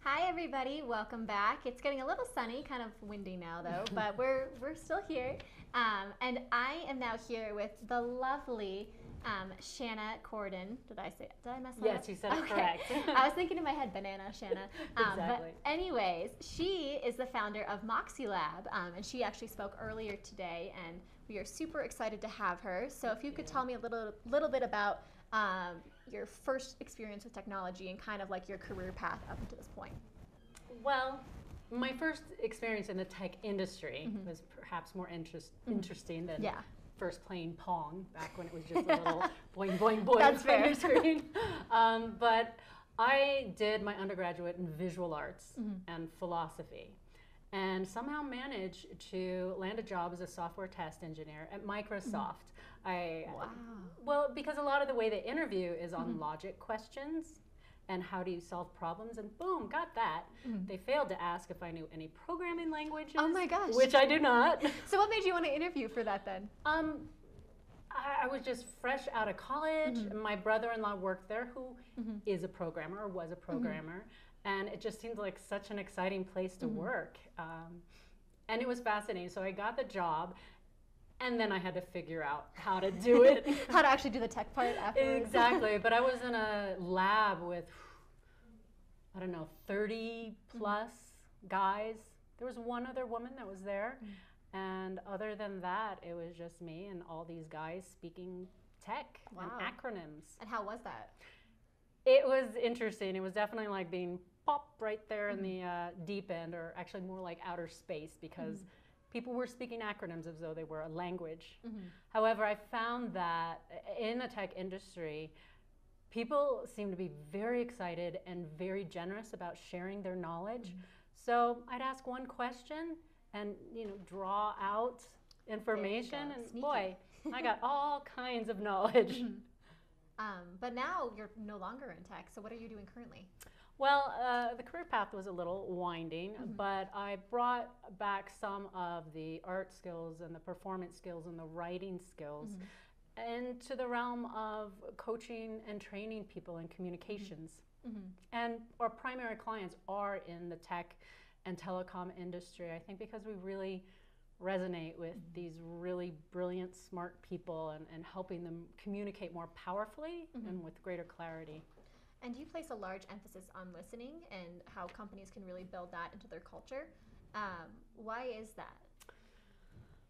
Hi everybody, welcome back. It's getting a little sunny, kind of windy now though, but we're still here. And I am now here with the lovely Shana Corden. Did I mess that up? Yes, you said it correct. I was thinking in my head banana Shana. Exactly. But anyways, she is the founder of Moxie Lab, and she actually spoke earlier today, and we are super excited to have her. So if you could tell me a little bit about your first experience with technology and kind of like your career path up until this point. Well, my first experience in the tech industry was perhaps more interesting than first playing Pong back when it was just a little boing, boing, boing That's on your fair. screen. But I did my undergraduate in visual arts and philosophy, and somehow managed to land a job as a software test engineer at Microsoft. Well, because a lot of the way they interview is on logic questions and how do you solve problems, and boom, got that. They failed to ask if I knew any programming languages. Oh my gosh. Which I do not. So what made you want to interview for that then? I was just fresh out of college. My brother-in-law worked there, who is a programmer or was a programmer, and it just seemed like such an exciting place to work. And it was fascinating. So I got the job, and then I had to figure out how to do it. How to actually do the tech part afterwards. Exactly. But I was in a lab with, I don't know, 30 plus guys. There was one other woman that was there. And other than that, it was just me and all these guys speaking tech and acronyms. And how was that? It was interesting. It was definitely like being popped right there in the deep end, or actually more like outer space, because people were speaking acronyms as though they were a language. However, I found that in the tech industry, people seem to be very excited and very generous about sharing their knowledge. So I'd ask one question and draw out information, and Sneaky. boy, I got all kinds of knowledge. But now you're no longer in tech, so what are you doing currently? Well, the career path was a little winding, but I brought back some of the art skills and the performance skills and the writing skills into the realm of coaching and training people in communications. And our primary clients are in the tech and telecom industry, I think, because we really resonate with these really brilliant, smart people, and helping them communicate more powerfully and with greater clarity. And you place a large emphasis on listening and how companies can really build that into their culture. Why is that?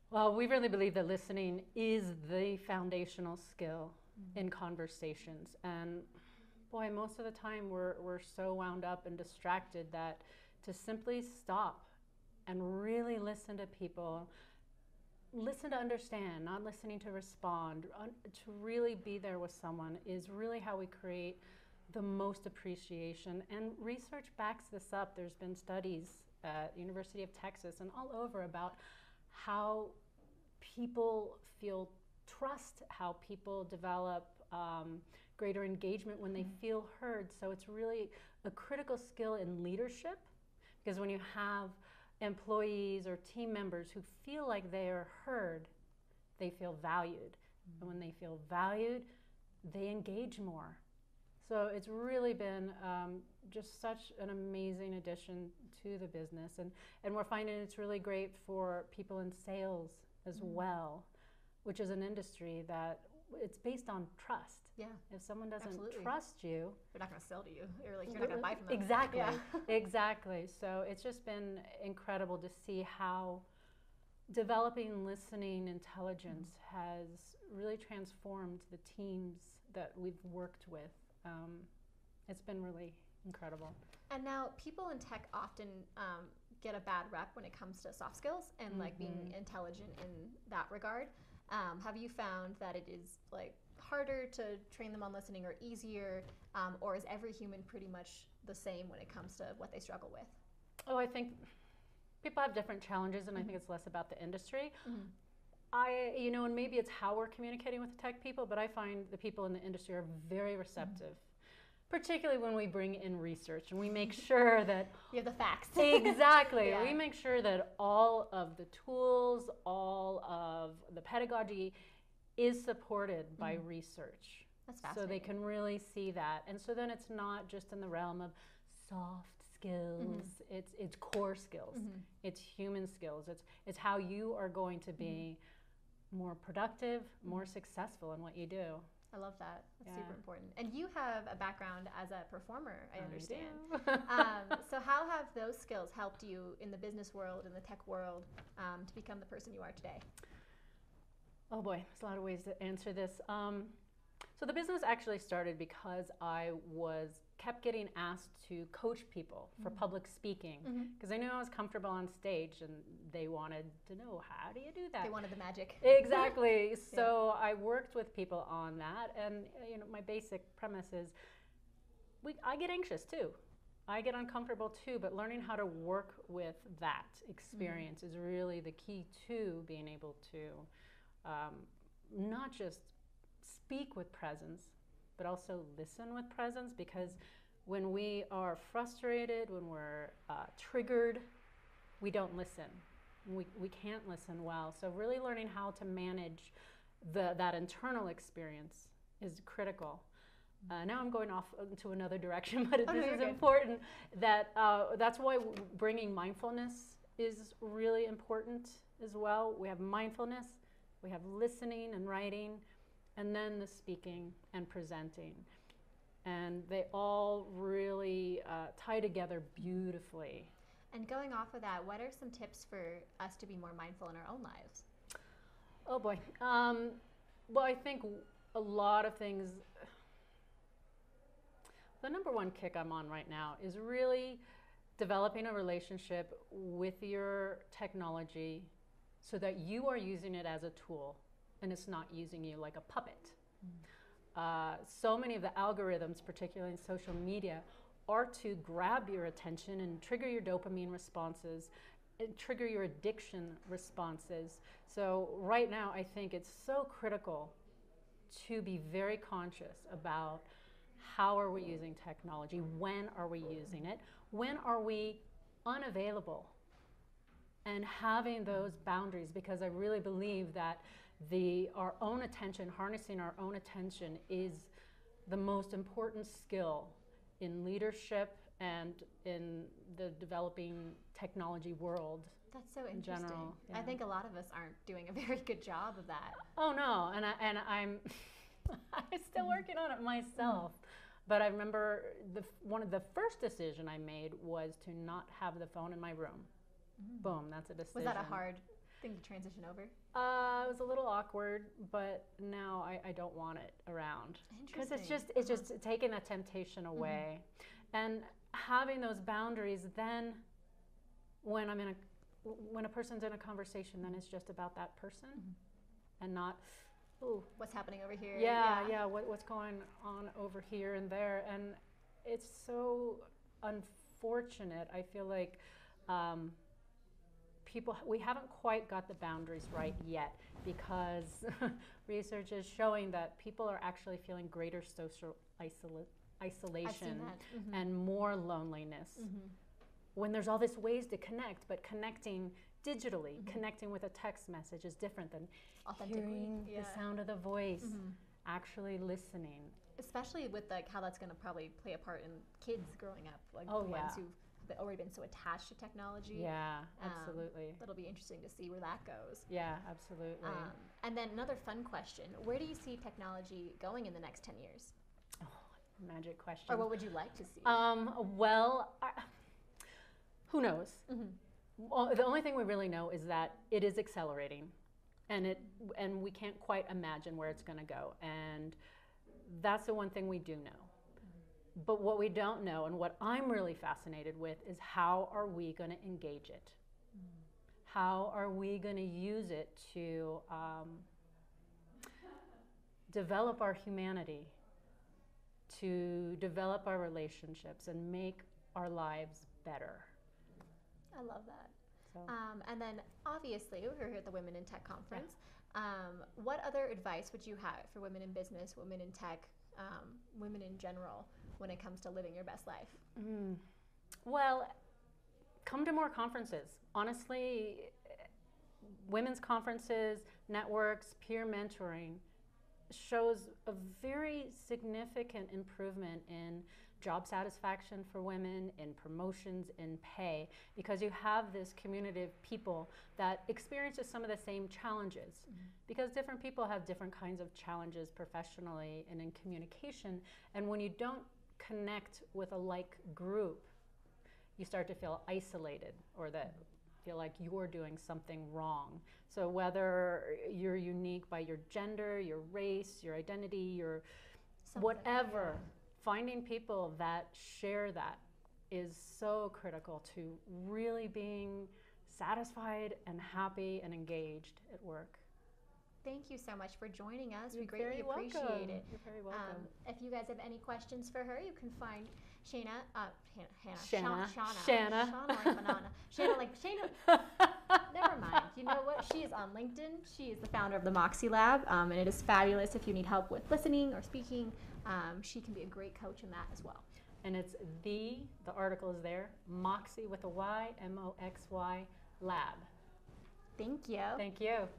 Well, we really believe that listening is the foundational skill in conversations. And boy, most of the time we're so wound up and distracted that to simply stop and really listen to people, listen to understand, not listening to respond, to really be there with someone is really how we create the most appreciation. And research backs this up. There's been studies at the University of Texas and all over about how people feel trust, how people develop greater engagement when they feel heard. So it's really a critical skill in leadership, because when you have employees or team members who feel like they are heard, they feel valued. And when they feel valued, they engage more. So it's really been just such an amazing addition to the business. And we're finding it's really great for people in sales as well, which is an industry that it's based on trust. Yeah. If someone doesn't trust you, they're not going to sell to you. You're not going to buy from them. Exactly. Yeah. Exactly. So it's just been incredible to see how developing listening intelligence has really transformed the teams that we've worked with. It's been really incredible. And now people in tech often get a bad rep when it comes to soft skills and like being intelligent in that regard. Have you found that it is like harder to train them on listening, or easier, or is every human pretty much the same when it comes to what they struggle with? Oh, I think people have different challenges, and I think it's less about the industry. And maybe it's how we're communicating with the tech people, but I find the people in the industry are very receptive. Particularly when we bring in research and we make sure that you have the facts. Exactly. We make sure that all of the tools, all of the pedagogy is supported by research. That's fascinating. So they can really see that. And so then it's not just in the realm of soft skills. It's core skills. It's human skills. It's how you are going to be more productive, more successful in what you do. I love that. That's super important. And you have a background as a performer, I understand. So how have those skills helped you in the business world, in the tech world, to become the person you are today? Oh boy, there's a lot of ways to answer this. So the business actually started because I kept getting asked to coach people for public speaking, because I knew I was comfortable on stage and they wanted to know, how do you do that? They wanted the magic. Exactly. So I worked with people on that, and my basic premise is I get anxious too. I get uncomfortable too, but learning how to work with that experience is really the key to being able to not just speak with presence, but also listen with presence, because when we are frustrated, when we're triggered, we don't listen. We can't listen well. So really learning how to manage that internal experience is critical. Now I'm going off into another direction, but this is important. That's why bringing mindfulness is really important as well. We have mindfulness, we have listening and writing, and then the speaking and presenting. And they all really tie together beautifully. And going off of that, what are some tips for us to be more mindful in our own lives? Oh boy. Well, I think a lot of things. The number one kick I'm on right now is really developing a relationship with your technology so that you are using it as a tool and it's not using you like a puppet. So many of the algorithms, particularly in social media, are to grab your attention and trigger your dopamine responses, and trigger your addiction responses. So right now, I think it's so critical to be very conscious about how are we using technology, when are we using it, when are we unavailable, and having those boundaries, because I really believe that our own attention, harnessing our own attention, is the most important skill in leadership and in the developing technology world. That's so interesting. In general, yeah. I think a lot of us aren't doing a very good job of that. Oh no, and I'm I'm still working on it myself. But I remember one of the first decision I made was to not have the phone in my room. Boom, that's a decision. Was that a hard thing to transition over? It was a little awkward, but now I don't want it around, because it's just taking that temptation away, and having those boundaries. Then, when a person's in a conversation, then it's just about that person, and not, ooh, what's happening over here? Yeah. What's going on over here and there, and it's so unfortunate. I feel like. We haven't quite got the boundaries right yet, because research is showing that people are actually feeling greater social isolation and more loneliness when there's all these ways to connect, but connecting digitally, connecting with a text message is different than hearing the sound of the voice, actually listening. Especially with how that's going to probably play a part in kids growing up, like the ones who've already been so attached to technology. Yeah, absolutely. That'll be interesting to see where that goes. Yeah, absolutely. And then another fun question: where do you see technology going in the next 10 years? Oh, magic question. Or what would you like to see? Who knows? Well, the only thing we really know is that it is accelerating, and we can't quite imagine where it's going to go. And that's the one thing we do know. But what we don't know, and what I'm really fascinated with, is how are we going to engage it? How are we going to use it to develop our humanity, to develop our relationships, and make our lives better? I love that. So. And then, obviously, we're here at the Women in Tech Conference. Yeah. What other advice would you have for women in business, women in tech, women in general, when it comes to living your best life? Well, come to more conferences. Honestly, women's conferences, networks, peer mentoring shows a very significant improvement in job satisfaction for women, in promotions, in pay, because you have this community of people that experiences some of the same challenges. Because different people have different kinds of challenges professionally and in communication, and when you don't connect with a like group, you start to feel isolated, or that feel like you're doing something wrong. So whether you're unique by your gender, your race, your identity, your whatever, finding people that share that is so critical to really being satisfied and happy and engaged at work. Thank you so much for joining us. You're We greatly appreciate it. You're very welcome. If you guys have any questions for her, you can find Shana like Shana. Never mind. You know what? She is on LinkedIn. She is the founder of the Moxie Lab, and it is fabulous. If you need help with listening or speaking, she can be a great coach in that as well. And it's the article is there, Moxie with a Y, MOXY Lab. Thank you. Thank you.